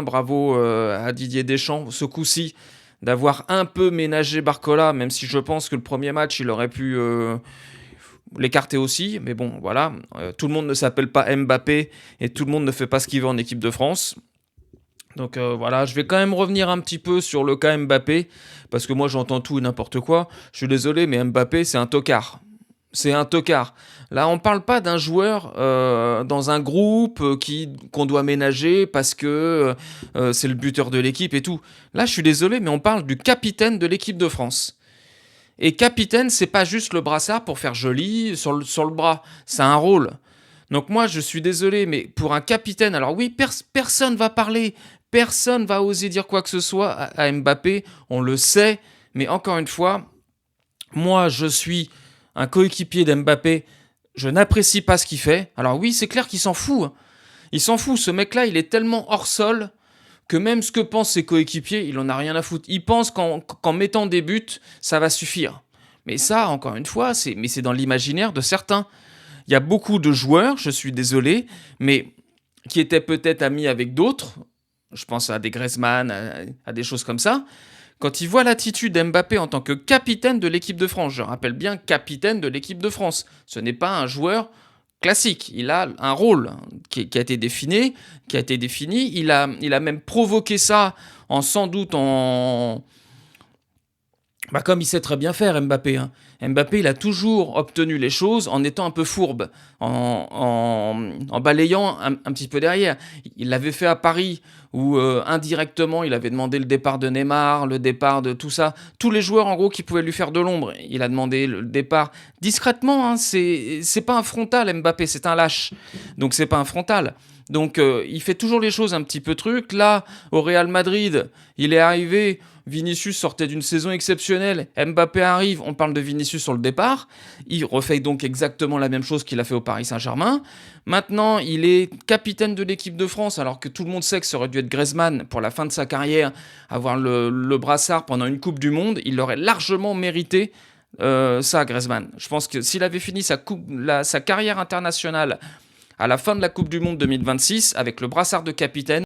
Bravo à Didier Deschamps, ce coup-ci, d'avoir un peu ménagé Barcola, même si je pense que le premier match, il aurait pu l'écarter aussi. Mais bon, voilà, tout le monde ne s'appelle pas Mbappé et tout le monde ne fait pas ce qu'il veut en équipe de France. Donc voilà, je vais quand même revenir un petit peu sur le cas Mbappé, parce que moi j'entends tout et n'importe quoi. Je suis désolé, mais Mbappé, c'est un tocard. C'est un tocard. Là, on parle pas d'un joueur dans un groupe qu'on doit ménager parce que c'est le buteur de l'équipe et tout. Là, je suis désolé, mais on parle du capitaine de l'équipe de France. Et capitaine, c'est pas juste le brassard pour faire joli sur le bras. C'est un rôle. Donc moi, je suis désolé, mais pour un capitaine, alors oui, personne va parler, personne va oser dire quoi que ce soit à Mbappé, on le sait, mais encore une fois, moi, je suis un coéquipier d'Mbappé, je n'apprécie pas ce qu'il fait. Alors oui, c'est clair qu'il s'en fout. Hein. Il s'en fout, ce mec-là, il est tellement hors sol que même ce que pensent ses coéquipiers, il en a rien à foutre. Il pense qu'en mettant des buts, ça va suffire. Mais ça, encore une fois, c'est dans l'imaginaire de certains. Il y a beaucoup de joueurs, je suis désolé, mais qui étaient peut-être amis avec d'autres. Je pense à des Griezmann, à des choses comme ça. Quand ils voient l'attitude d'Mbappé en tant que capitaine de l'équipe de France, je rappelle bien capitaine de l'équipe de France, ce n'est pas un joueur classique, il a un rôle qui a été défini, il a même provoqué ça en sans doute en, comme il sait très bien faire, Mbappé. Hein. Mbappé, il a toujours obtenu les choses en étant un peu fourbe, en balayant un petit peu derrière. Il l'avait fait à Paris, où indirectement, il avait demandé le départ de Neymar, le départ de tout ça. Tous les joueurs, en gros, qui pouvaient lui faire de l'ombre. Il a demandé le départ discrètement. Hein, c'est pas un frontal, Mbappé, c'est un lâche. Donc, c'est pas un frontal. Donc, il fait toujours les choses un petit peu truc. Là, au Real Madrid, il est arrivé... Vinicius sortait d'une saison exceptionnelle, Mbappé arrive, on parle de Vinicius sur le départ, il refait donc exactement la même chose qu'il a fait au Paris Saint-Germain. Maintenant, il est capitaine de l'équipe de France, alors que tout le monde sait que ça aurait dû être Griezmann pour la fin de sa carrière, avoir le brassard pendant une Coupe du Monde, il aurait largement mérité ça, Griezmann. Je pense que s'il avait fini sa carrière internationale à la fin de la Coupe du Monde 2026, avec le brassard de capitaine,